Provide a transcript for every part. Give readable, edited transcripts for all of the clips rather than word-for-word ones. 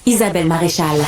Isabelle Maréchal.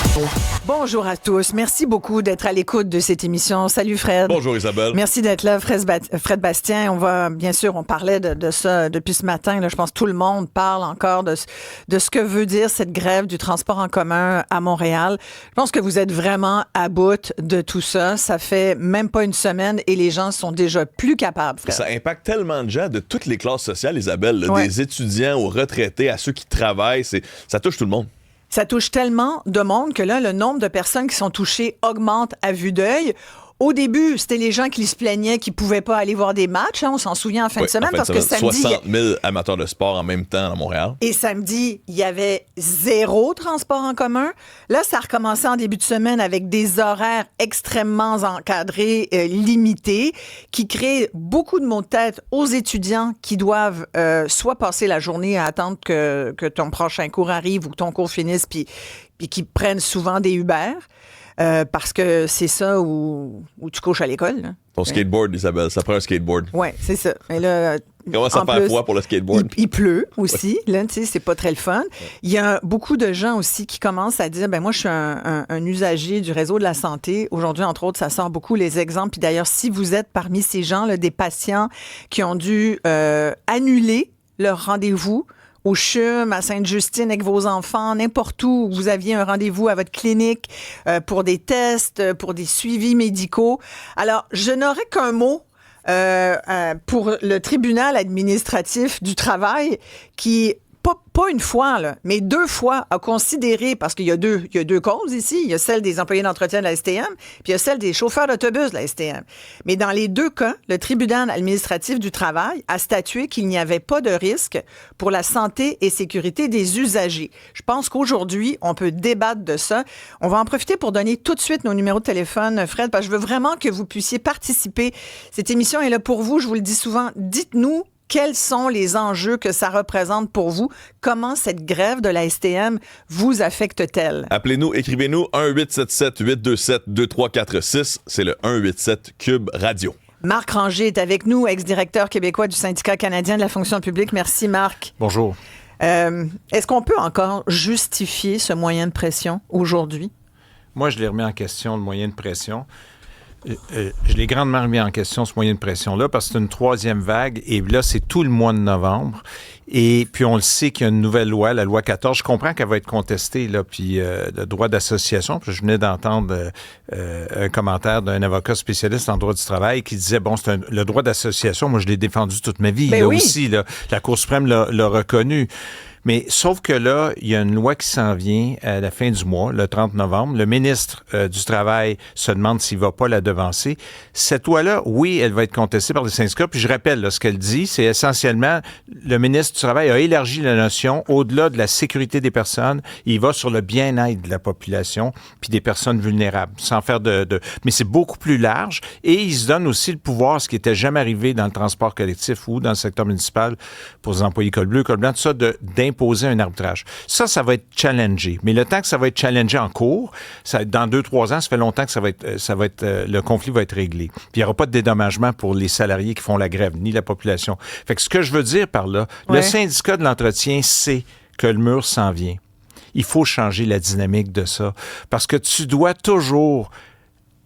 Bonjour à tous. Merci beaucoup d'être à l'écoute de cette émission. Salut Fred. Bonjour Isabelle. Merci d'être là, Fred Bastien. On parlait de ça depuis ce matin. Là, je pense que tout le monde parle encore de ce que veut dire cette grève du transport en commun à Montréal. Je pense que vous êtes vraiment à bout de tout ça. Ça fait même pas une semaine et les gens sont déjà plus capables, Fred. Ça impacte tellement de gens de toutes les classes sociales, Isabelle, là, des étudiants aux retraités, à ceux qui travaillent. Ça touche tout le monde. Ça touche tellement de monde que là, le nombre de personnes qui sont touchées augmente à vue d'œil. Au début, c'était les gens qui se plaignaient qu'ils ne pouvaient pas aller voir des matchs. Hein, on s'en souvient en fin de semaine. Parce que samedi, 60 000 amateurs de sport en même temps à Montréal. Et samedi, il y avait 0 transport en commun. Là, ça a recommencé en début de semaine avec des horaires extrêmement encadrés, limités, qui créent beaucoup de maux de tête aux étudiants qui doivent soit passer la journée à attendre que ton prochain cours arrive ou que ton cours finisse, puis qui prennent souvent des Uber. Parce que c'est ça où tu couches à l'école. Là. Ton skateboard, Isabelle, ça prend un skateboard. Oui, c'est ça. Mais là, comment ça fait froid pour le skateboard? Il pleut aussi. Là, tu sais, c'est pas très le fun. Il y a beaucoup de gens aussi qui commencent à dire, moi, je suis un usager du réseau de la santé. Aujourd'hui, entre autres, ça sort beaucoup les exemples. Puis d'ailleurs, si vous êtes parmi ces gens, là, des patients qui ont dû annuler leur rendez-vous au CHUM, à Sainte-Justine avec vos enfants, n'importe où vous aviez un rendez-vous à votre clinique pour des tests, pour des suivis médicaux. Alors, je n'aurais qu'un mot pour le tribunal administratif du travail qui, pas une fois, là, mais 2 fois, a considéré, parce qu'il y a deux causes ici, il y a celle des employés d'entretien de la STM, puis il y a celle des chauffeurs d'autobus de la STM. Mais dans les 2 cas, le tribunal administratif du travail a statué qu'il n'y avait pas de risque pour la santé et sécurité des usagers. Je pense qu'aujourd'hui, on peut débattre de ça. On va en profiter pour donner tout de suite nos numéros de téléphone, Fred, parce que je veux vraiment que vous puissiez participer. Cette émission est là pour vous, je vous le dis souvent. Dites-nous quels sont les enjeux que ça représente pour vous? Comment cette grève de la STM vous affecte-t-elle? Appelez-nous, écrivez-nous 1-877-827-2346. C'est le 1-87-CUBE-RADIO. Marc Ranger est avec nous, ex-directeur québécois du syndicat canadien de la fonction publique. Merci, Marc. Bonjour. Est-ce qu'on peut encore justifier ce moyen de pression aujourd'hui? Moi, je l'ai remis en question, le moyen de pression. Je l'ai grandement remis en question, ce moyen de pression-là, parce que c'est une 3e vague, et là, c'est tout le mois de novembre. Et puis, on le sait qu'il y a une nouvelle loi, la loi 14. Je comprends qu'elle va être contestée, là, puis le droit d'association. Puis je venais d'entendre un commentaire d'un avocat spécialiste en droit du travail qui disait, le droit d'association, moi, je l'ai défendu toute ma vie. Là aussi, là, la Cour suprême l'a reconnu. Mais sauf que là, il y a une loi qui s'en vient à la fin du mois, le 30 novembre. Le ministre du Travail se demande s'il ne va pas la devancer. Cette loi-là, oui, elle va être contestée par les syndicats. Puis je rappelle, là, ce qu'elle dit, c'est essentiellement, le ministre du Travail a élargi la notion au-delà de la sécurité des personnes. Il va sur le bien-être de la population puis des personnes vulnérables, sans faire mais c'est beaucoup plus large. Et il se donne aussi le pouvoir, ce qui n'était jamais arrivé dans le transport collectif ou dans le secteur municipal pour les employés col bleu, col blanc, tout ça, d'imposer un arbitrage. Ça va être challengé. Mais le temps que ça va être challengé en cours, dans 2-3 ans, ça fait longtemps que le conflit va être réglé. Puis il n'y aura pas de dédommagement pour les salariés qui font la grève, ni la population. Fait que ce que je veux dire par là, le syndicat de l'entretien sait que le mur s'en vient. Il faut changer la dynamique de ça. Parce que tu dois toujours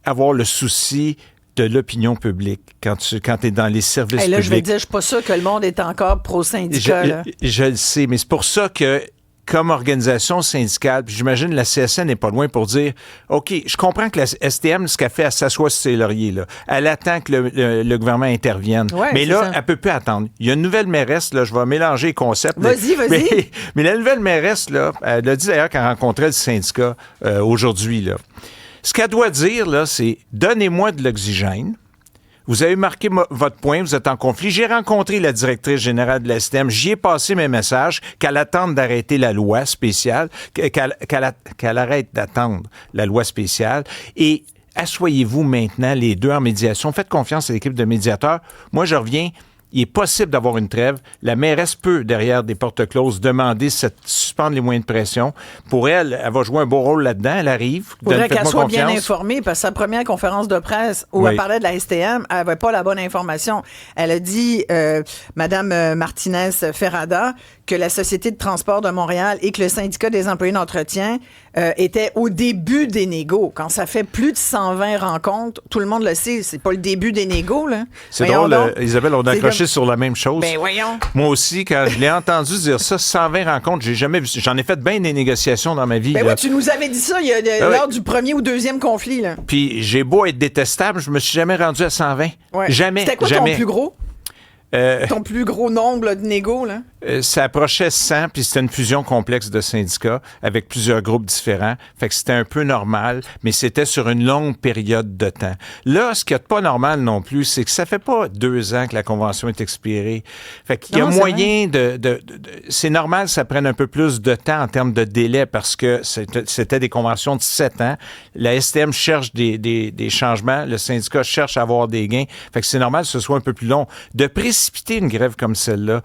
avoir le souci de l'opinion publique quand tu es dans les services publics. Je vais te dire, je suis pas sûr que le monde est encore pro-syndicat. Je le sais, mais c'est pour ça que comme organisation syndicale, puis j'imagine la CSN n'est pas loin pour dire, OK, je comprends que la STM, ce qu'elle fait, elle s'assoit sur ses lauriers, là. Elle attend que le gouvernement intervienne. Ouais, mais là, elle peut plus attendre. Il y a une nouvelle mairesse, là, je vais mélanger les concepts. Vas-y. Mais la nouvelle mairesse, là, elle a dit d'ailleurs qu'elle rencontrait le syndicat aujourd'hui, là. Ce qu'elle doit dire, là, c'est « Donnez-moi de l'oxygène. Vous avez marqué votre point, vous êtes en conflit. J'ai rencontré la directrice générale de la STM. J'y ai passé mes messages qu'elle attende d'arrêter la loi spéciale, qu'elle arrête d'attendre la loi spéciale. Et asseyez-vous maintenant, les deux en médiation. Faites confiance à l'équipe de médiateurs. Moi, je reviens il est possible d'avoir une trêve. La mairesse peut, derrière des portes closes, demander suspendre les moyens de pression. Pour elle, elle va jouer un beau rôle là-dedans. Elle arrive. Il faudrait qu'elle soit bien informée, parce que sa première conférence de presse où elle parlait de la STM, elle n'avait pas la bonne information. Elle a dit, Mme Martinez-Ferrada, que la Société de transport de Montréal et que le syndicat des employés d'entretien étaient au début des négos. Quand ça fait plus de 120 rencontres, tout le monde le sait, c'est pas le début des négos, là. C'est drôle, Isabelle, on a accroché sur la même chose. Ben voyons. Moi aussi, quand je l'ai entendu dire ça, 120 rencontres, j'ai jamais vu. J'en ai fait bien des négociations dans ma vie. Ben oui, tu nous avais dit ça lors du premier ou deuxième conflit, là. Puis j'ai beau être détestable, je me suis jamais rendu à 120. Ouais. Jamais. C'était quoi jamais. Ton plus gros? Ton plus gros nombre là, de négos, là? Ça approchait 100, puis c'était une fusion complexe de syndicats avec plusieurs groupes différents. Fait que c'était un peu normal, mais c'était sur une longue période de temps. Là, ce qui n'est pas normal non plus, c'est que ça fait pas 2 ans que la convention est expirée. Fait qu'il y a moyen c'est normal que ça prenne un peu plus de temps en termes de délai parce que c'était des conventions de 7 ans. La STM cherche des changements. Le syndicat cherche à avoir des gains. Fait que c'est normal que ce soit un peu plus long. De précipiter une grève comme celle-là,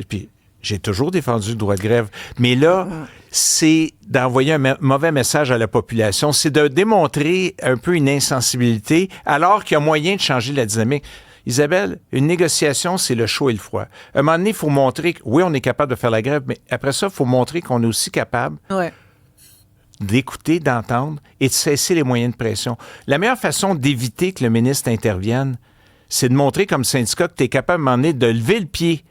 puis j'ai toujours défendu le droit de grève. Mais là, c'est d'envoyer un mauvais message à la population. C'est de démontrer un peu une insensibilité alors qu'il y a moyen de changer la dynamique. Isabelle, une négociation, c'est le chaud et le froid. À un moment donné, il faut montrer que, oui, on est capable de faire la grève, mais après ça, il faut montrer qu'on est aussi capable d'écouter, d'entendre et de cesser les moyens de pression. La meilleure façon d'éviter que le ministre intervienne, c'est de montrer comme syndicat que tu es capable, à un moment donné, de lever le pied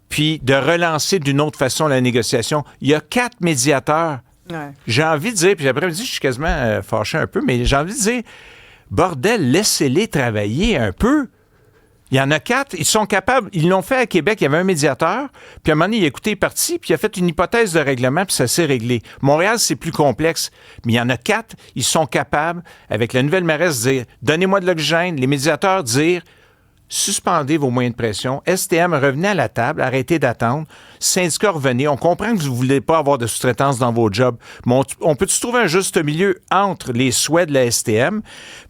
puis de relancer d'une autre façon la négociation. Il y a 4 médiateurs. Ouais. J'ai envie de dire, puis après-midi, je suis quasiment fâché un peu, mais j'ai envie de dire, bordel, laissez-les travailler un peu. Il y en a 4, ils sont capables, ils l'ont fait à Québec, il y avait un médiateur, puis à un moment donné, il a écouté les parties, puis il a fait une hypothèse de règlement, puis ça s'est réglé. Montréal, c'est plus complexe, mais il y en a 4, ils sont capables, avec la nouvelle mairesse, de dire « Donnez-moi de l'oxygène », les médiateurs dire « Suspendez vos moyens de pression, STM, revenez à la table, arrêtez d'attendre, syndicats, revenez, on comprend que vous ne voulez pas avoir de sous-traitance dans vos jobs, mais on peut-tu trouver un juste milieu entre les souhaits de la STM,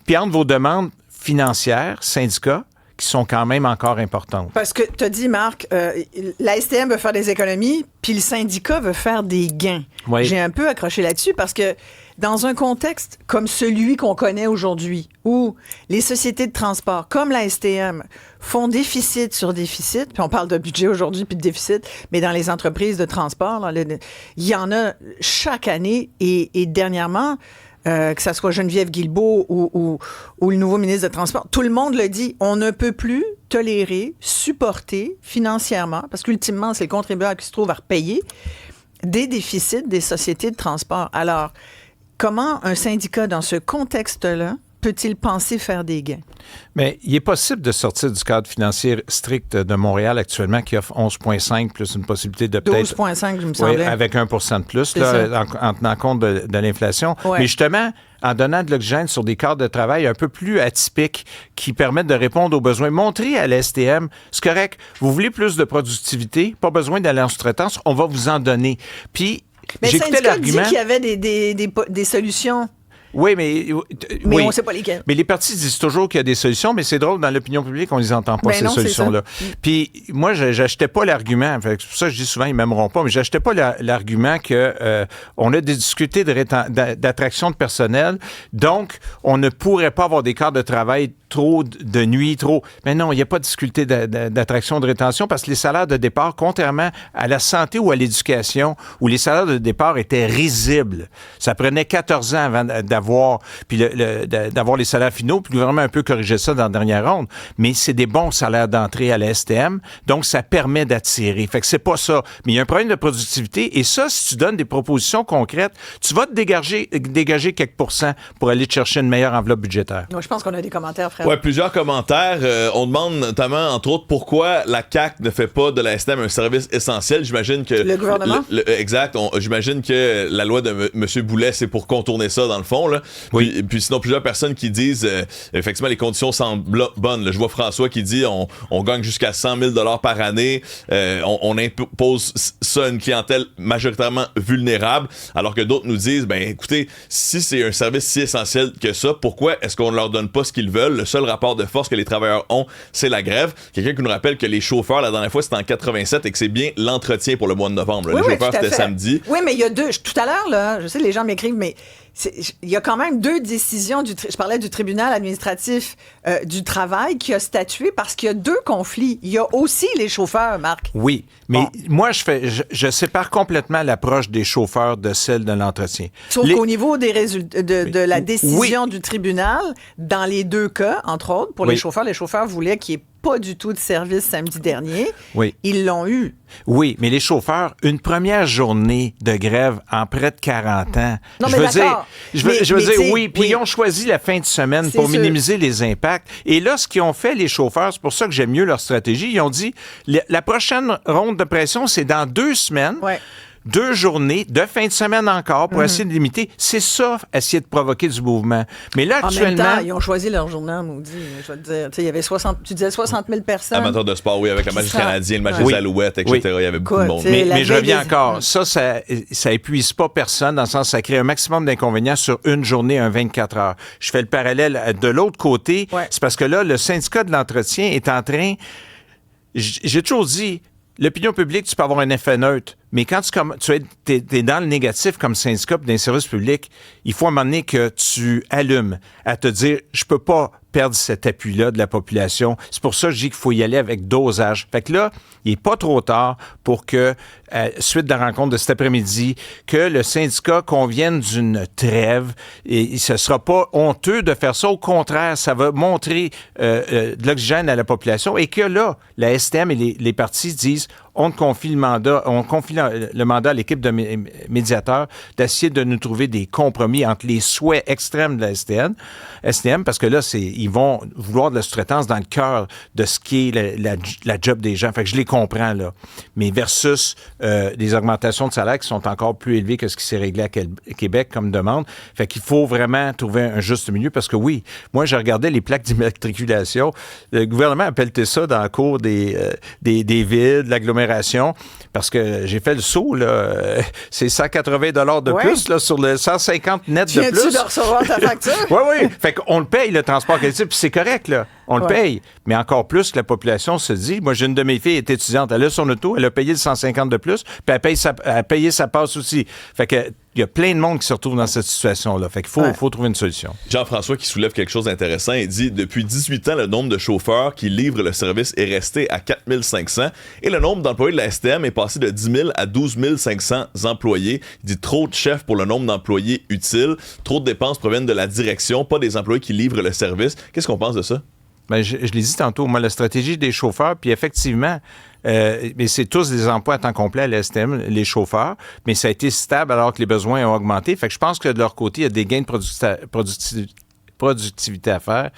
puis entre vos demandes financières, syndicats, qui sont quand même encore importantes. » Parce que tu as dit, Marc, la STM veut faire des économies, puis le syndicat veut faire des gains. Oui. J'ai un peu accroché là-dessus parce que dans un contexte comme celui qu'on connaît aujourd'hui, où les sociétés de transport, comme la STM, font déficit sur déficit, puis on parle de budget aujourd'hui puis de déficit, mais dans les entreprises de transport, là, il y en a chaque année et dernièrement, que ça soit Geneviève Guilbeault ou le nouveau ministre de Transport, tout le monde le dit, on ne peut plus tolérer, supporter financièrement, parce qu'ultimement, c'est le contribuable qui se trouve à repayer, des déficits des sociétés de transport. Alors, comment un syndicat dans ce contexte-là peut-il penser faire des gains? Mais il est possible de sortir du cadre financier strict de Montréal actuellement qui offre 11,5 plus une possibilité de peut-être... 12,5, je me semblais. Oui, avec 1% de plus, là, en tenant compte de l'inflation. Ouais. Mais justement, en donnant de l'oxygène sur des cadres de travail un peu plus atypiques qui permettent de répondre aux besoins. Montrer à l'STM, c'est correct, vous voulez plus de productivité, pas besoin d'aller en sous-traitance, on va vous en donner. Puis, mais le syndicat dit qu'il y avait des solutions. Oui, mais on ne sait pas lesquelles. Mais les partis disent toujours qu'il y a des solutions, mais c'est drôle, dans l'opinion publique, on ne les entend pas, ces solutions-là. Puis moi, j'achetais pas l'argument, c'est pour ça que je dis souvent, ils m'aimeront pas, mais j'achetais pas l'argument que on a discuté d'attraction de personnel, donc on ne pourrait pas avoir des quarts de travail trop de nuit, trop... Mais non, il n'y a pas de difficulté d'attraction de rétention parce que les salaires de départ, contrairement à la santé ou à l'éducation, où les salaires de départ étaient risibles, ça prenait 14 ans avant d'avoir les salaires finaux, puis le gouvernement a un peu corrigé ça dans la dernière ronde, mais c'est des bons salaires d'entrée à la STM, donc ça permet d'attirer. Fait que c'est pas ça. Mais il y a un problème de productivité, et ça, si tu donnes des propositions concrètes, tu vas te dégager quelques pourcents pour aller te chercher une meilleure enveloppe budgétaire. Moi, je pense qu'on a des commentaires, frère. Oui, plusieurs commentaires. On demande notamment, entre autres, pourquoi la CAQ ne fait pas de la STM un service essentiel. J'imagine que... Le gouvernement? Exact. J'imagine que la loi de M. Boulet, c'est pour contourner ça, dans le fond. Là. Oui. Puis sinon, plusieurs personnes qui disent, effectivement, les conditions semblent bonnes. Là, je vois François qui dit on gagne jusqu'à 100 000 par année. On impose ça à une clientèle majoritairement vulnérable, alors que d'autres nous disent, ben écoutez, si c'est un service si essentiel que ça, pourquoi est-ce qu'on ne leur donne pas ce qu'ils veulent? Le seul rapport de force que les travailleurs ont, c'est la grève. Quelqu'un qui nous rappelle que les chauffeurs, la dernière fois, c'était en 87 et que c'est bien l'entretien pour le mois de novembre. Oui, les chauffeurs, c'était samedi. Oui, mais il y a deux. Tout à l'heure, là, je sais, les gens m'écrivent, mais il y a quand même deux décisions. Je parlais du tribunal administratif du travail qui a statué parce qu'il y a deux conflits. Il y a aussi les chauffeurs, Marc. Oui, mais moi, je sépare complètement l'approche des chauffeurs de celle de l'entretien. Sauf qu'au niveau des résultats de la décision du tribunal, dans les deux cas, entre autres, pour les chauffeurs voulaient qu'il n'y ait pas du tout de service samedi dernier. Oui. Ils l'ont eu. Oui, mais les chauffeurs, une première journée de grève en près de 40 ans. Non, mais d'accord. Je veux dire, oui. Puis ils ont choisi la fin de semaine pour minimiser les impacts. Et là, ce qu'ils ont fait, les chauffeurs, c'est pour ça que j'aime mieux leur stratégie, ils ont dit, la prochaine ronde de pression, c'est dans 2 semaines. Ouais. 2 journées de fin de semaine encore pour essayer de limiter. C'est ça, essayer de provoquer du mouvement. Mais là, actuellement... En même temps, ils ont choisi leur journée, maudit. Je vais te dire, il y avait 60 000 personnes. Amateurs de sport, oui, avec le Magic canadien, le Magic Alouette, etc. Il y avait beaucoup de monde. Mais je reviens encore. Ça épuise pas personne, dans le sens que ça crée un maximum d'inconvénients sur une journée, un 24 heures. Je fais le parallèle de l'autre côté. Ouais. C'est parce que là, le syndicat de l'entretien est en train... J'ai toujours dit... L'opinion publique, tu peux avoir un effet neutre, mais quand tu es dans le négatif comme syndicat d'un service public, il faut à un moment donné que tu allumes à te dire, je peux pas perdre cet appui-là de la population. C'est pour ça que je dis qu'il faut y aller avec dosage. Fait que là, il n'est pas trop tard pour que, suite de la rencontre de cet après-midi, que le syndicat convienne d'une trêve et ce ne sera pas honteux de faire ça. Au contraire, ça va montrer de l'oxygène à la population et que là, la STM et les partis disent on confie le mandat à l'équipe de médiateurs d'essayer de nous trouver des compromis entre les souhaits extrêmes de la STM, parce que là, ils vont vouloir de la sous-traitance dans le cœur de ce qui est la job des gens. Fait que je les comprends, là. Mais versus des augmentations de salaire qui sont encore plus élevées que ce qui s'est réglé à Québec comme demande. Fait qu'il faut vraiment trouver un juste milieu, parce que oui, moi, je regardais les plaques d'immatriculation. Le gouvernement a pelleté ça dans le cours des villes, de l'agglomération, parce que j'ai fait le saut, là. C'est 180 $ de plus, là, sur le 150 net de plus. Viens-tu de recevoir ta facture? Oui. Fait qu'on le paye, le transport collectif, puis c'est correct, là. On le paye. Mais encore plus que la population se dit, moi, j'ai une de mes filles est étudiante, elle a son auto, elle a payé le 150 de plus, puis elle a payé sa passe aussi. Fait que il y a plein de monde qui se retrouve dans cette situation-là. Fait qu'il faut trouver une solution. Jean-François qui soulève quelque chose d'intéressant, il dit, depuis 18 ans, le nombre de chauffeurs qui livrent le service est resté à 4 500 et le nombre d'employés de la STM est passé de 10 000 à 12 500 employés. Il dit trop de chefs pour le nombre d'employés utiles, trop de dépenses proviennent de la direction, pas des employés qui livrent le service. Qu'est-ce qu'on pense de ça? Bien, je l'ai dit tantôt, moi, la stratégie des chauffeurs, puis effectivement, mais c'est tous des emplois à temps complet à la STM, les chauffeurs, mais ça a été stable alors que les besoins ont augmenté. Fait que je pense que de leur côté, il y a des gains de productivité à faire.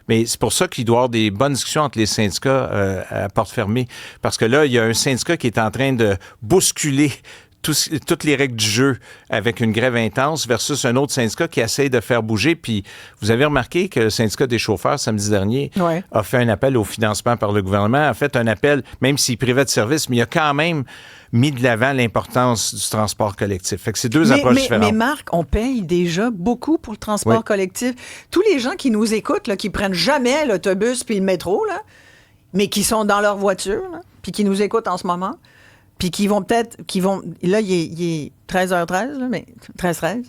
Mais c'est pour ça qu'il doit y avoir des bonnes discussions entre les syndicats à porte fermée. Parce que là, il y a un syndicat qui est en train de bousculer toutes les règles du jeu avec une grève intense versus un autre syndicat qui essaye de faire bouger. Puis vous avez remarqué que le syndicat des chauffeurs, samedi dernier, a fait un appel au financement par le gouvernement, a fait un appel, même s'il privait de service, mais il a quand même mis de l'avant l'importance du transport collectif. Fait que c'est deux approches différentes. Mais Marc, on paye déjà beaucoup pour le transport collectif. Tous les gens qui nous écoutent, là, qui prennent jamais l'autobus puis le métro, là, mais qui sont dans leur voiture, là, puis qui nous écoutent en ce moment, puis qui vont là, il est 13h13, là, mais 13h13.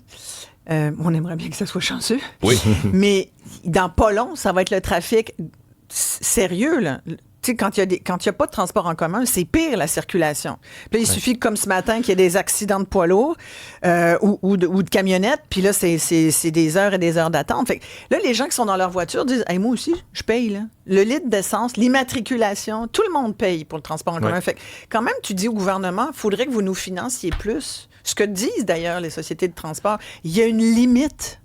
On aimerait bien que ça soit chanceux. Oui. Mais dans pas long, ça va être le trafic sérieux, là. Tu sais, quand il y a pas de transport en commun, c'est pire, la circulation. Puis là, il suffit, comme ce matin, qu'il y ait des accidents de poids lourds ou de camionnettes, puis là, c'est des heures et des heures d'attente. Fait que là, les gens qui sont dans leur voiture disent « Hey, moi aussi, je paye, là. » Le litre d'essence, l'immatriculation, tout le monde paye pour le transport en commun. Fait que quand même, tu dis au gouvernement, il faudrait que vous nous financiez plus. Ce que disent, d'ailleurs, les sociétés de transport, il y a une limite.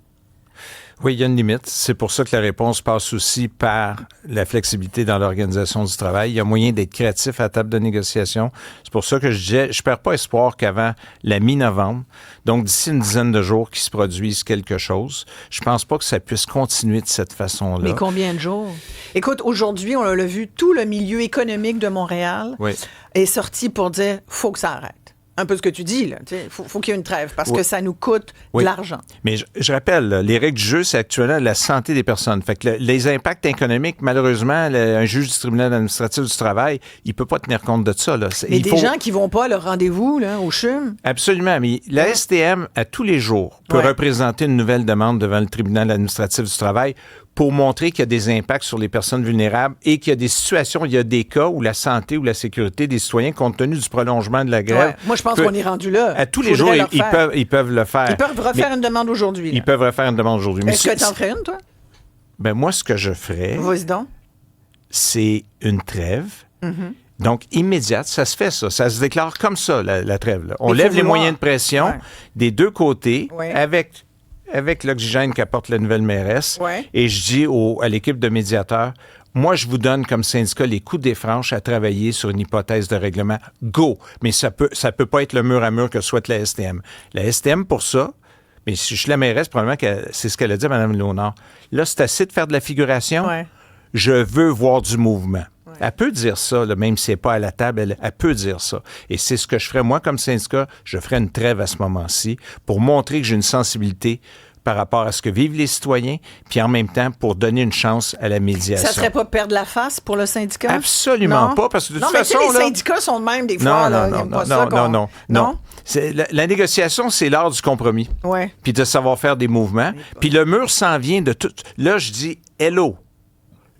Oui, il y a une limite. C'est pour ça que la réponse passe aussi par la flexibilité dans l'organisation du travail. Il y a moyen d'être créatif à la table de négociation. C'est pour ça que je disais, je perds pas espoir qu'avant la mi-novembre, donc d'ici une dizaine de jours, qu'il se produise quelque chose. Je pense pas que ça puisse continuer de cette façon-là. Mais combien de jours? Écoute, aujourd'hui, on l'a vu, tout le milieu économique de Montréal est sorti pour dire, faut que ça arrête. Un peu ce que tu dis, là. Faut qu'il y ait une trêve parce que ça nous coûte de l'argent. Mais je rappelle, là, les règles du jeu, c'est actuellement la santé des personnes. Fait que les impacts économiques, malheureusement, un juge du tribunal administratif du travail, il peut pas tenir compte de ça. Là. Mais des gens qui vont pas à leur rendez-vous, là, au CHUM. Absolument. Mais la STM, à tous les jours, peut représenter une nouvelle demande devant le tribunal administratif du travail pour montrer qu'il y a des impacts sur les personnes vulnérables et qu'il y a des situations, il y a des cas où la santé ou la sécurité des citoyens, compte tenu du prolongement de la grève... Ouais. Moi, je pense qu'on est rendu là. À tous les jours, ils peuvent le faire. Ils peuvent refaire une demande aujourd'hui. Ils peuvent refaire une demande aujourd'hui. Est-ce que tu en ferais une, toi? Ben moi, ce que je ferais... Vas-y donc. C'est une trêve. Donc, immédiate, ça se fait, ça. Ça se déclare comme ça, la trêve. Là. On lève les moyens de pression des deux côtés avec l'oxygène qu'apporte la nouvelle mairesse. Et je dis à l'équipe de médiateurs, moi, je vous donne comme syndicat les coups des franches à travailler sur une hypothèse de règlement. Go! Mais ça peut pas être le mur à mur que souhaite la STM. La STM, pour ça, mais si je suis la mairesse, probablement que c'est ce qu'elle a dit à Mme Léonard. Là, c'est assez de faire de la figuration. Je veux voir du mouvement. Elle peut dire ça, là, même si elle n'est pas à la table, elle peut dire ça. Et c'est ce que je ferais, moi, comme syndicat, je ferais une trêve à ce moment-ci pour montrer que j'ai une sensibilité par rapport à ce que vivent les citoyens, puis en même temps, pour donner une chance à la médiation. Ça ne serait pas perdre la face pour le syndicat? Absolument pas, parce que de toute façon... Non, mais les syndicats sont de même des fois. Non. La négociation, c'est l'art du compromis. Puis de savoir faire des mouvements. Puis le mur s'en vient de tout... Là, je dis « hello ».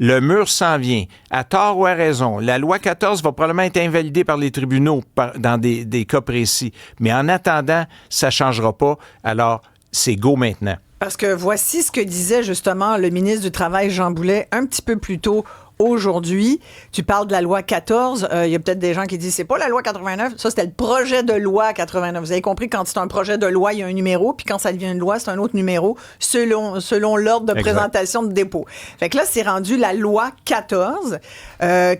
Le mur s'en vient, à tort ou à raison. La loi 14 va probablement être invalidée par les tribunaux dans des cas précis. Mais en attendant, ça ne changera pas. Alors, c'est go maintenant. Parce que voici ce que disait justement le ministre du Travail, Jean Boulet, un petit peu plus tôt aujourd'hui. Tu parles de la loi 14. Il y a peut-être des gens qui disent c'est pas la loi 89. Ça, c'était le projet de loi 89. Vous avez compris, quand c'est un projet de loi, il y a un numéro. Puis quand ça devient une loi, c'est un autre numéro selon l'ordre de présentation de dépôt. Fait que là, c'est rendu la loi 14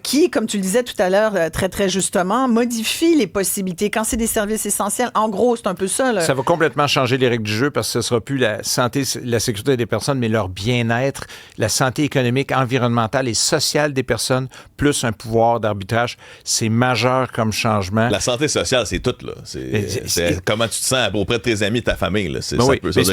qui, comme tu le disais tout à l'heure, très, très justement, modifie les possibilités. Quand c'est des services essentiels, en gros, c'est un peu ça. Là. Ça va complètement changer les règles du jeu parce que ce ne sera plus la santé, la sécurité des personnes, mais leur bien-être, la santé économique, environnementale et sociale des personnes, plus un pouvoir d'arbitrage. C'est majeur comme changement. La santé sociale, c'est tout, là. C'est comment tu te sens auprès de tes amis et ta famille, là. C'est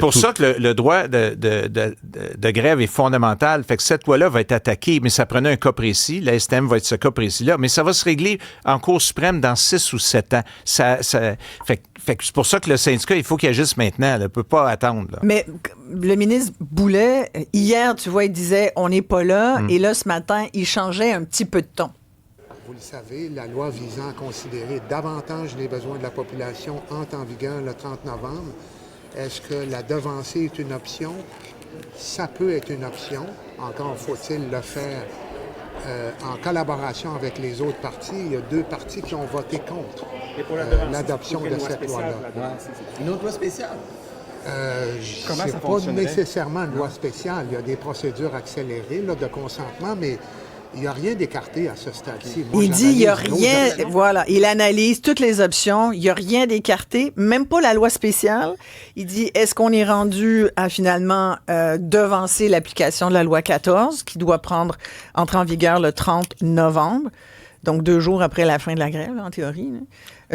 pour ça que le droit de grève est fondamental. Fait que cette loi-là va être attaquée, mais ça prenait un cas précis. La STM va être ce cas précis-là, mais ça va se régler en Cour suprême dans 6 ou 7 ans. Fait que c'est pour ça que le syndicat, il faut qu'il agisse maintenant. Il ne peut pas attendre. Là. Mais le ministre Boulet, hier, tu vois, il disait « on n'est pas là », et là, ce matin, il changeait un petit peu de ton. Vous le savez, la loi visant à considérer davantage les besoins de la population entre en vigueur le 30 novembre. Est-ce que la devancer est une option? Ça peut être une option. Encore faut-il le faire en collaboration avec les autres partis. Il y a 2 partis qui ont voté contre l'adoption de cette loi-là. Une autre loi spéciale? C'est pas nécessairement une loi spéciale. Il y a des procédures accélérées là, de consentement, mais il n'y a rien d'écarté à ce stade-ci. Il dit il n'y a rien, voilà. Il analyse toutes les options. Il n'y a rien d'écarté, même pas la loi spéciale. Il dit, est-ce qu'on est rendu à finalement devancer l'application de la loi 14, qui doit entrer en vigueur le 30 novembre, donc 2 jours après la fin de la grève, là, en théorie.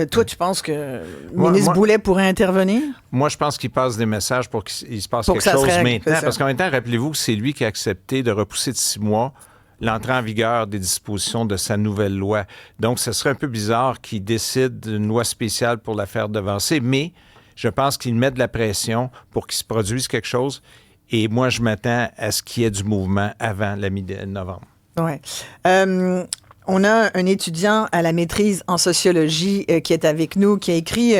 Toi, tu penses que le ministre Boulet pourrait intervenir? Moi, je pense qu'il passe des messages pour qu'il se passe quelque chose maintenant. Parce qu'en même temps, rappelez-vous que c'est lui qui a accepté de repousser de 6 mois l'entrée en vigueur des dispositions de sa nouvelle loi. Donc, ce serait un peu bizarre qu'il décide d'une loi spéciale pour la faire devancer, mais je pense qu'il met de la pression pour qu'il se produise quelque chose. Et moi, je m'attends à ce qu'il y ait du mouvement avant la mi-novembre. Oui. On a un étudiant à la maîtrise en sociologie qui est avec nous, qui a écrit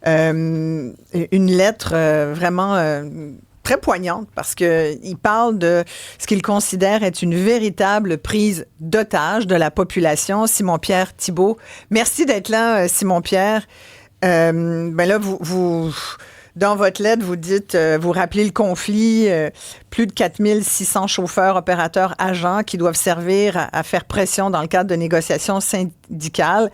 une lettre vraiment très poignante parce qu'il parle de ce qu'il considère être une véritable prise d'otage de la population. Simon-Pierre Thibault, merci d'être là, Simon-Pierre. Ben là, vous Dans votre lettre, vous dites, vous rappelez le conflit, plus de 4600 chauffeurs, opérateurs, agents qui doivent servir à faire pression dans le cadre de négociations syndicales.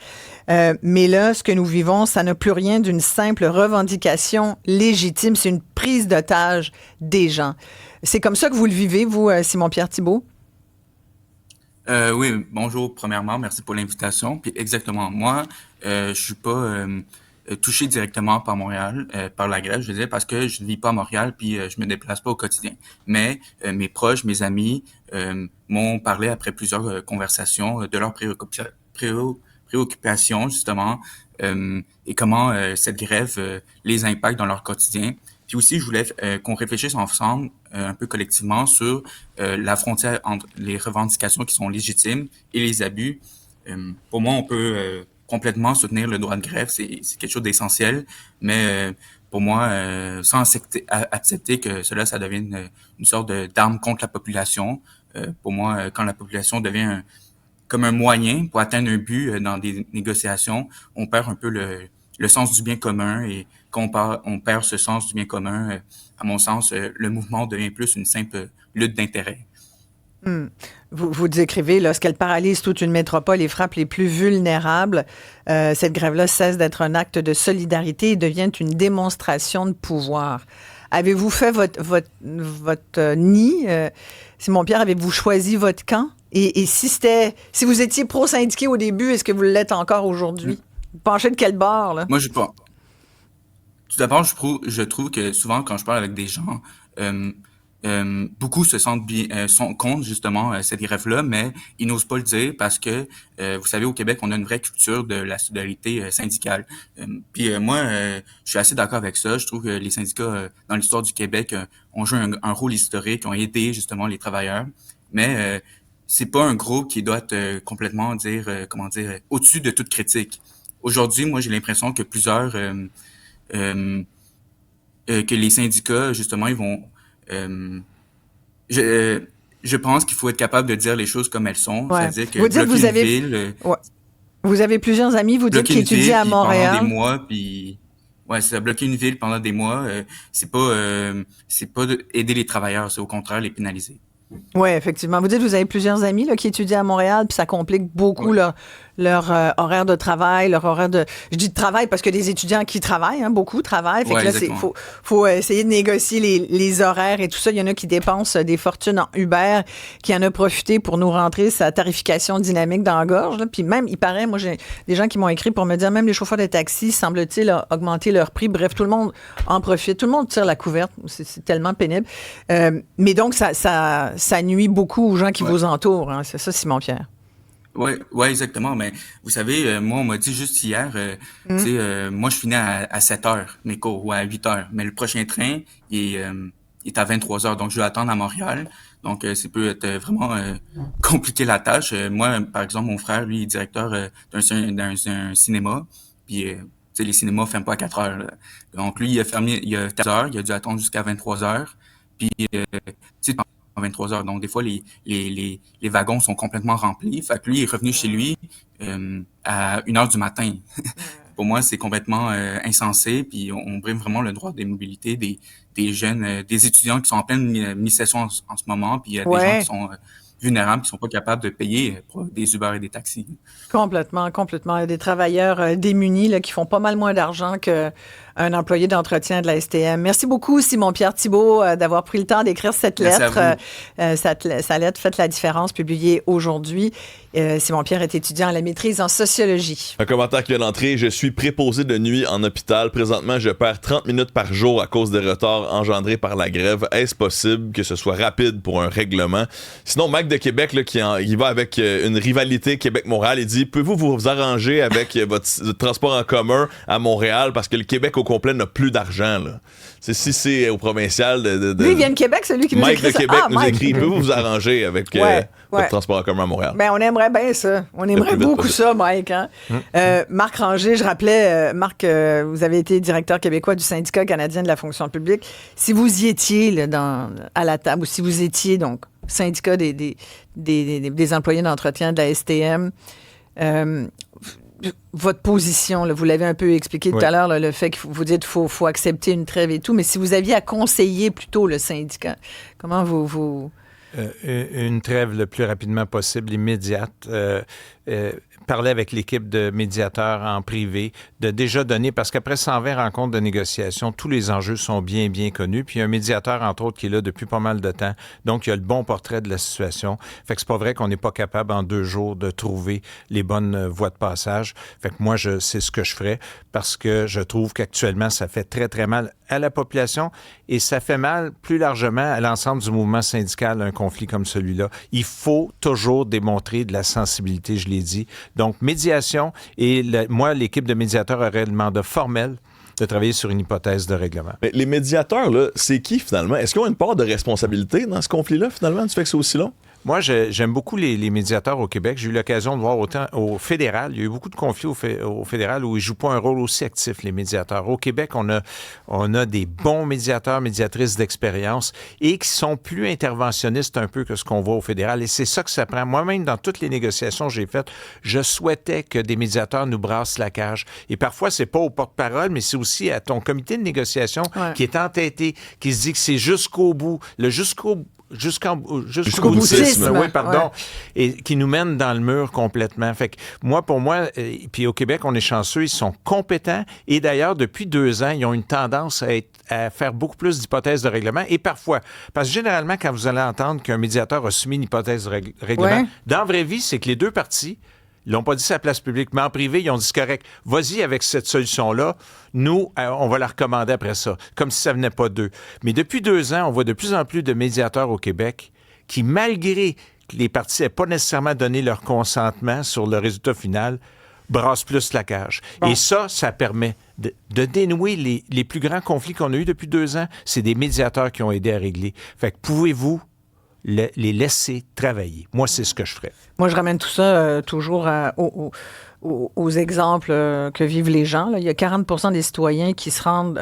Mais là, ce que nous vivons, ça n'a plus rien d'une simple revendication légitime. C'est une prise d'otage des gens. C'est comme ça que vous le vivez, vous, Simon-Pierre Thibault? Oui, bonjour, premièrement, merci pour l'invitation. Puis exactement, moi, je suis pas touché directement par Montréal, par la grève, je veux dire, parce que je ne vis pas à Montréal, puis je me déplace pas au quotidien. Mais mes proches, mes amis m'ont parlé après plusieurs conversations de leurs préoccupations, justement, et comment cette grève les impacte dans leur quotidien. Puis aussi, je voulais qu'on réfléchisse ensemble, un peu collectivement, sur la frontière entre les revendications qui sont légitimes et les abus. Pour moi, on peut complètement soutenir le droit de grève, c'est quelque chose d'essentiel, mais pour moi, sans accepter que cela, ça devienne une sorte d'arme contre la population. Pour moi, quand la population devient comme un moyen pour atteindre un but dans des négociations, on perd un peu le sens du bien commun, et quand on perd ce sens du bien commun, à mon sens, le mouvement devient plus une simple lutte d'intérêt. Vous décrivez, lorsqu'elle paralyse toute une métropole et frappe les plus vulnérables, cette grève-là cesse d'être un acte de solidarité et devient une démonstration de pouvoir. Avez-vous fait votre nid? Simon-Pierre, avez-vous choisi votre camp? Et si vous étiez pro-syndiqué au début, est-ce que vous l'êtes encore aujourd'hui? Vous penchez de quel bord, là? Moi, je pense. Tout d'abord, je trouve que souvent, quand je parle avec des gens, beaucoup se sentent sont contre justement cette grève-là, mais ils n'osent pas le dire parce que, vous savez, au Québec, on a une vraie culture de la solidarité syndicale. Puis moi, je suis assez d'accord avec ça. Je trouve que les syndicats dans l'histoire du Québec ont joué un rôle historique, ont aidé justement les travailleurs, mais c'est pas un groupe qui doit être complètement au-dessus de toute critique. Aujourd'hui, moi, j'ai l'impression que que les syndicats, justement, ils vont... je pense qu'il faut être capable de dire les choses comme elles sont. Ouais. C'est-à-dire que vous dites, bloquer une ville... Ouais. Vous avez plusieurs amis, vous dites, qui étudient à Montréal. Pendant des mois, puis... Ouais, c'est ça, bloquer une ville pendant des mois, c'est pas aider les travailleurs, c'est au contraire les pénaliser. Oui, effectivement. Vous dites que vous avez plusieurs amis là, qui étudient à Montréal, puis ça complique beaucoup leur horaire de travail, leur horaire de... Je dis de travail parce que des étudiants qui travaillent, beaucoup travaillent. Fait que là, il faut essayer de négocier les horaires et tout ça. Il y en a qui dépensent des fortunes en Uber, qui en a profité pour nous rentrer sa tarification dynamique dans la gorge. Là. Puis même, il paraît, moi, j'ai des gens qui m'ont écrit pour me dire, même les chauffeurs de taxi, semble-t-il, ont augmenté leur prix. Bref, tout le monde en profite. Tout le monde tire la couverte. C'est tellement pénible. Mais donc, ça nuit beaucoup aux gens qui vous entourent. Hein. C'est ça, Simon-Pierre? Oui, exactement. Mais vous savez, moi, on m'a dit juste hier, moi, je finis à 7 heures, mes cours, ou à 8 heures. Mais le prochain train, il est à 23 heures. Donc, je vais attendre à Montréal. Donc, ça peut être vraiment compliqué la tâche. Moi, par exemple, mon frère, lui, est directeur d'un cinéma. Puis, les cinémas ne ferment pas à 4 heures. Là. Donc, lui, il a fermé, il a 4 heures. Il a dû attendre jusqu'à 23 heures. Puis, à 23 heures. Donc, des fois, les wagons sont complètement remplis. Fait que lui, il est revenu chez lui à 1 heure du matin. Pour moi, c'est complètement insensé. Puis, on brime vraiment le droit des mobilités des jeunes, des étudiants qui sont en pleine mi-session en ce moment. Puis, il y a des gens qui sont vulnérables, qui sont pas capables de payer pour des Uber et des taxis. Complètement. Il y a des travailleurs démunis là, qui font pas mal moins d'argent qu'un employé d'entretien de la STM. Merci beaucoup, Simon-Pierre Thibault, d'avoir pris le temps d'écrire cette lettre. Sa lettre Faites la différence, publiée aujourd'hui. Simon-Pierre est étudiant à la maîtrise en sociologie. Un commentaire qui vient d'entrer. Je suis préposé de nuit en hôpital. Présentement, je perds 30 minutes par jour à cause des retards engendrés par la grève. Est-ce possible que ce soit rapide pour un règlement? Sinon, Mac de Québec, là, il va avec une rivalité Québec-Montréal, il dit, pouvez-vous vous arranger avec votre transport en commun à Montréal parce que le Québec au complet n'a plus d'argent, là. Si c'est au provincial Lui, il vient de Québec, celui qui nous écrit ça. Mike de Québec nous écrit, pouvez-vous vous arranger avec votre transport en commun à Montréal? Ben, on aimerait bien ça. On aimerait beaucoup ça, Mike. Hein? Marc Ranger, je rappelais, Marc, vous avez été directeur québécois du syndicat canadien de la fonction publique. Si vous y étiez là, à la table, ou si vous étiez, donc, syndicat des employés d'entretien de la STM, votre position, là, vous l'avez un peu expliqué tout à l'heure, là, le fait que vous dites qu'il faut accepter une trêve et tout, mais si vous aviez à conseiller plutôt le syndicat, comment vous... Une trêve le plus rapidement possible, immédiate. Parler avec l'équipe de médiateurs en privé, de déjà donner, parce qu'après 120 rencontres de négociation, tous les enjeux sont bien, bien connus. Puis il y a un médiateur, entre autres, qui est là depuis pas mal de temps. Donc, il y a le bon portrait de la situation. Fait que c'est pas vrai qu'on n'est pas capable en 2 jours de trouver les bonnes voies de passage. Fait que moi, c'est ce que je ferais parce que je trouve qu'actuellement, ça fait très, très mal à la population et ça fait mal plus largement à l'ensemble du mouvement syndical, un conflit comme celui-là. Il faut toujours démontrer de la sensibilité, je l'ai dit. Donc, médiation et moi, l'équipe de médiateurs aurait le mandat formel de travailler sur une hypothèse de règlement. Mais les médiateurs, là, c'est qui finalement? Est-ce qu'ils ont une part de responsabilité dans ce conflit-là finalement, du fait que c'est aussi long? Moi, j'aime beaucoup les médiateurs au Québec. J'ai eu l'occasion de voir autant au fédéral. Il y a eu beaucoup de conflits au fédéral où ils ne jouent pas un rôle aussi actif, les médiateurs. Au Québec, on a des bons médiateurs, médiatrices d'expérience et qui sont plus interventionnistes un peu que ce qu'on voit au fédéral. Et c'est ça que ça prend. Moi-même, dans toutes les négociations que j'ai faites, je souhaitais que des médiateurs nous brassent la cage. Et parfois, c'est pas au porte-parole, mais c'est aussi à ton comité de négociation qui est entêté, qui se dit que c'est jusqu'au bout. Jusqu'au boutisme, oui, pardon, et qui nous mène dans le mur complètement. Fait que pour moi, puis au Québec, on est chanceux, ils sont compétents et d'ailleurs, depuis 2 ans, ils ont une tendance à faire beaucoup plus d'hypothèses de règlement et parfois, parce que généralement, quand vous allez entendre qu'un médiateur a soumis une hypothèse de règlement, dans la vraie vie, c'est que les 2 parties ils l'ont pas dit sur la place publique, mais en privé, ils ont dit c'est correct. Vas-y avec cette solution-là. Nous, on va la recommander après ça, comme si ça venait pas d'eux. Mais depuis 2 ans, on voit de plus en plus de médiateurs au Québec qui, malgré que les parties n'aient pas nécessairement donné leur consentement sur le résultat final, brassent plus la cage. Bon. Et ça permet de dénouer les plus grands conflits qu'on a eus depuis 2 ans. C'est des médiateurs qui ont aidé à régler. Fait que pouvez-vous les laisser travailler? Moi, c'est ce que je ferais. Moi, je ramène tout ça toujours aux exemples que vivent les gens. Là. Il y a 40% des citoyens qui se rendent,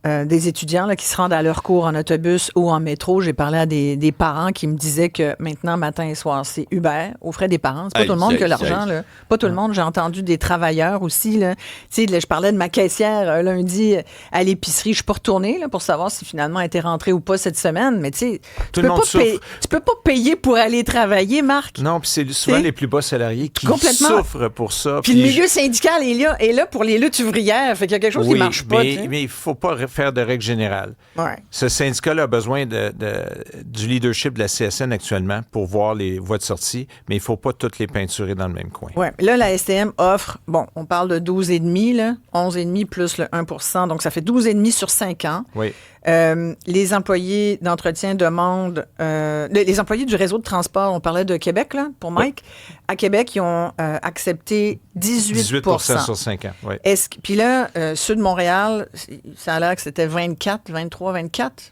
des étudiants là, qui se rendent à leur cours en autobus ou en métro. J'ai parlé à des parents qui me disaient que maintenant, matin et soir, c'est Uber aux frais des parents. C'est pas tout le monde qui a l'argent. Là. Pas tout le monde. J'ai entendu des travailleurs aussi. Là. Tu sais, je parlais de ma caissière lundi à l'épicerie. Je suis pas retournée là, pour savoir si finalement elle était rentrée ou pas cette semaine. Mais tu sais, tu peux pas payer pour aller travailler, Marc. Non, puis c'est souvent les plus bas salariés qui souffrent pour ça. Puis le milieu syndical est là pour les luttes ouvrières. Fait qu'il y a quelque chose qui marche pas. Mais il faut pas faire de règle générale. Ouais. Ce syndicat-là a besoin du leadership de la CSN actuellement pour voir les voies de sortie, mais il ne faut pas toutes les peinturer dans le même coin. Oui. Là, la STM offre, on parle de 12,5, là, 11,5 plus le 1 donc ça fait 12,5 sur 5 ans. Oui. Les employés d'entretien demandent... les employés du réseau de transport, on parlait de Québec, là, pour Mike. Oui. À Québec, ils ont accepté 18 sur 5 ans, oui. Puis là, ceux de Montréal, ça a l'air que c'était 23, 24.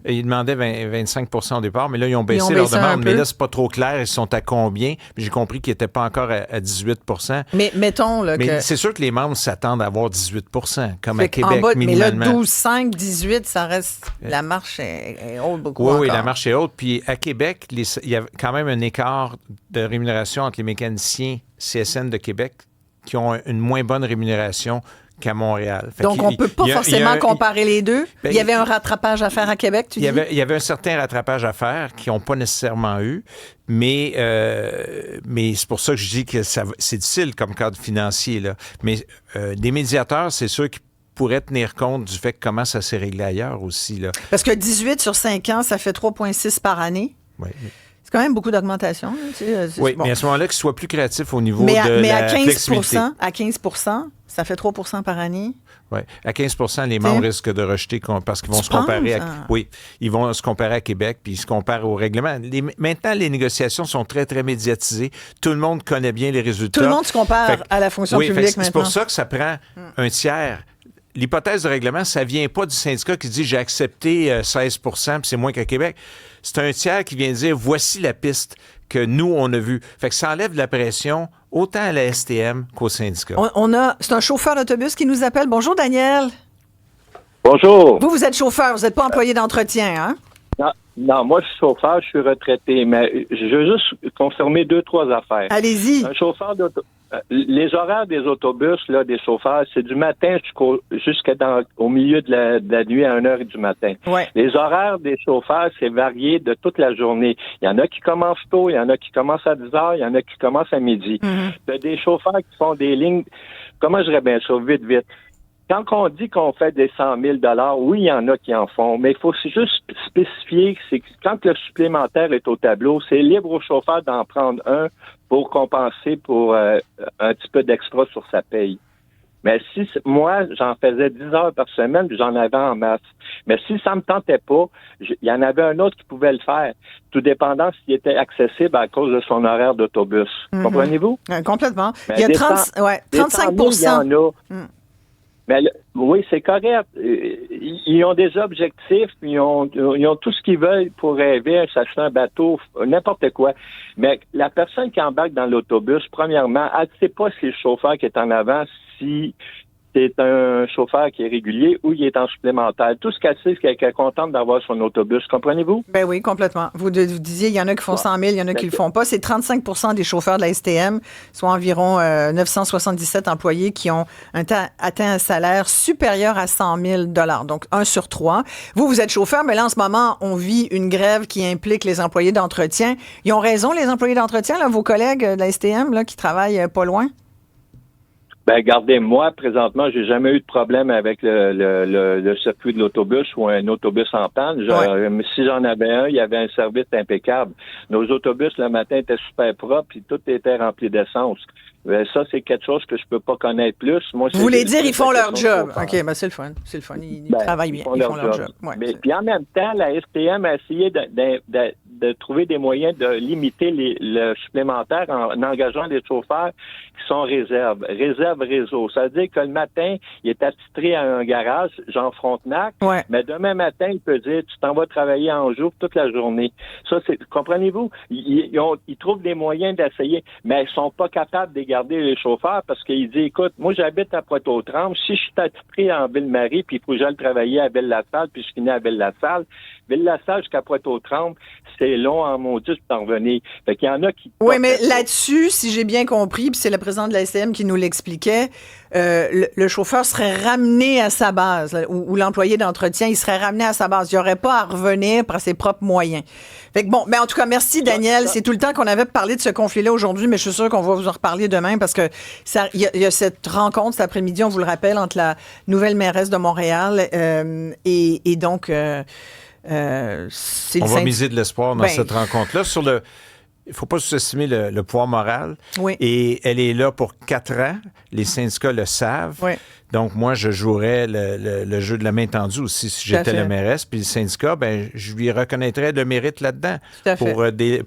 Et ils demandaient 25 au départ, mais là, ils ont baissé leur demande. Mais là, c'est pas trop clair. Ils sont à combien? J'ai compris qu'ils n'étaient pas encore à 18 Mais mettons là, mais c'est sûr que les membres s'attendent à avoir 18 comme à Québec, minimalement. Mais là, 12, 5, 18, ça reste... La marche est haute beaucoup encore. Oui, la marche est haute. Puis à Québec, il y a quand même un écart de rémunération entre les mécaniciens CSN de Québec qui ont une moins bonne rémunération qu'à Montréal. Donc, on ne peut pas forcément comparer les deux. Il y avait un rattrapage à faire à Québec, tu dis? Il y avait un certain rattrapage à faire qu'ils n'ont pas nécessairement eu, mais c'est pour ça que je dis que c'est difficile comme cadre financier. Là. Mais des médiateurs, c'est sûr qu'ils pourraient tenir compte du fait que comment ça s'est réglé ailleurs aussi. Là. Parce que 18 sur 5 ans, ça fait 3,6 par année. Oui. C'est quand même beaucoup d'augmentation. Oui, mais à ce moment-là, qu'ils soient plus créatifs au niveau de la flexibilité. À 15 ça fait 3 par année. Oui. À 15 les membres risquent de rejeter parce qu'ils vont se comparer Oui, ils vont se comparer à Québec, puis ils se comparent au règlement. Maintenant, les négociations sont très, très médiatisées. Tout le monde connaît bien les résultats. Tout le monde se compare à la fonction publique maintenant. C'est pour ça que ça prend un tiers. L'hypothèse de règlement, ça ne vient pas du syndicat qui dit « j'ai accepté 16 puis c'est moins qu'à Québec ». C'est un tiers qui vient dire « voici la piste que nous, on a vue ». Fait que ça enlève de la pression autant à la STM qu'au syndicat. C'est un chauffeur d'autobus qui nous appelle. Bonjour, Daniel. Bonjour. Vous êtes chauffeur, vous n'êtes pas employé d'entretien, hein? Non, moi, je suis chauffeur, je suis retraité, mais je veux juste confirmer 2-3 affaires. Allez-y. Un chauffeur les horaires des autobus, là, des chauffeurs, c'est du matin au milieu de la nuit à 1h du matin. Ouais. Les horaires des chauffeurs, c'est varié de toute la journée. Il y en a qui commencent tôt, il y en a qui commencent à 10h, il y en a qui commencent à midi. Il y a des chauffeurs qui font des lignes, comment je dirais bien ça, vite. Quand on dit qu'on fait des 100 000 oui, il y en a qui en font, mais il faut juste spécifier que c'est que quand le supplémentaire est au tableau, c'est libre au chauffeur d'en prendre un pour compenser pour un petit peu d'extra sur sa paye. Mais si moi, j'en faisais 10 heures par semaine, puis j'en avais en masse. Mais si ça me tentait pas, il y en avait un autre qui pouvait le faire, tout dépendant s'il était accessible à cause de son horaire d'autobus. Comprenez-vous? Complètement. Mais il y a des 35 il y en a. Mais oui, c'est correct. Ils ont des objectifs, ils ont tout ce qu'ils veulent pour rêver, s'acheter un bateau, n'importe quoi. Mais la personne qui embarque dans l'autobus, premièrement, elle ne sait pas si le chauffeur qui est en avant, si c'est un chauffeur qui est régulier ou il est en supplémentaire. Tout ce qu'elle sait, c'est qu'elle est contente d'avoir son autobus. Comprenez-vous? Ben oui, complètement. Vous disiez, il y en a qui font 100 000, il y en a qui le font pas. C'est 35 des chauffeurs de la STM, soit environ 977 employés qui ont atteint un salaire supérieur à 100 000 $. Donc, 1 sur 3. Vous êtes chauffeur, mais là, en ce moment, on vit une grève qui implique les employés d'entretien. Ils ont raison, les employés d'entretien, là, vos collègues de la STM, là, qui travaillent pas loin? Ben, regardez, moi, présentement, j'ai jamais eu de problème avec le circuit de l'autobus ou un autobus en panne. Si j'en avais un, il y avait un service impeccable. Nos autobus, le matin, étaient super propres puis tout était rempli d'essence. Ça, c'est quelque chose que je peux pas connaître plus. Moi, vous voulez dire, ils font leur job. OK, ben c'est le fun. C'est le fun. Ils travaillent bien. Ils font leur job. Ouais, mais puis en même temps, la STM a essayé de trouver des moyens de limiter le supplémentaire en engageant des chauffeurs qui sont réserve réseau. Ça veut dire que le matin, il est attitré à un garage, Jean Frontenac, mais demain matin, il peut dire, tu t'en vas travailler en jour toute la journée. Ça, comprenez-vous? Ils trouvent des moyens d'essayer, mais ils sont pas capables de garder les chauffeurs parce qu'ils disent, écoute, moi, j'habite à Pointe-aux-Trembles. Si je suis attitré en Ville-Marie, puis il faut que j'aille travailler à Ville-la-Salle, puis je finis à Ville-la-Salle, Ville-la-Salle jusqu'à Pointe-aux-Trembles, c'est long en maudit pour t'en revenir. Fait qu'il y en a qui... Oui, mais là-dessus, si j'ai bien compris, puis c'est le président de la STM qui nous l'expliquait, le chauffeur serait ramené à sa base, là, ou l'employé d'entretien, il serait ramené à sa base. Il n'y aurait pas à revenir par ses propres moyens. Fait que bon, mais en tout cas, merci Daniel. C'est tout le temps qu'on avait parlé de ce conflit-là aujourd'hui, mais je suis sûr qu'on va vous en reparler demain parce que il y a cette rencontre cet après-midi, on vous le rappelle, entre la nouvelle mairesse de Montréal et donc... on va miser de l'espoir dans cette rencontre-là. Il ne faut pas sous-estimer le poids moral. Oui. Et elle est là pour 4 ans. Les syndicats le savent. Oui. Donc, moi, je jouerais le jeu de la main tendue aussi si j'étais la mairesse. Puis le syndicat, je lui reconnaîtrais le mérite là-dedans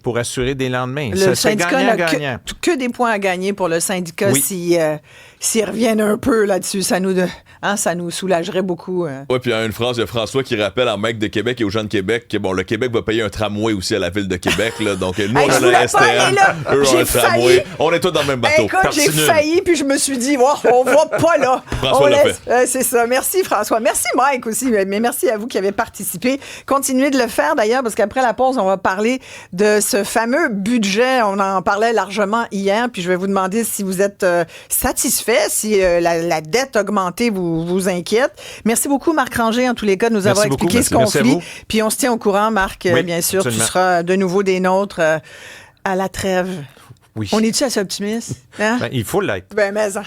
pour assurer des lendemains. Le syndicat n'a que des points à gagner pour le syndicat s'ils reviennent un peu là-dessus. Ça nous soulagerait beaucoup. Oui, puis il y a une phrase de François qui rappelle en mec de Québec et aux gens de Québec que le Québec va payer un tramway aussi à la ville de Québec. Là. Donc, nous, on a la STM, eux ont un tramway. On est tous dans le même bateau. Écoute, j'ai failli, puis je me suis dit, on va pas là. François l'a fait. C'est ça. Merci, François. Merci, Mike, aussi. Mais merci à vous qui avez participé. Continuez de le faire, d'ailleurs, parce qu'après la pause, on va parler de ce fameux budget. On en parlait largement hier, puis je vais vous demander si vous êtes satisfait, si la dette augmentée vous inquiète. Merci beaucoup, Marc Ranger, en tous les cas, de nous avoir expliqué ce conflit. Puis on se tient au courant, Marc, bien sûr. Absolument. Tu seras de nouveau des nôtres à la trêve. Oui. On est-tu assez optimiste? Hein? Il faut l'être. Mais ça.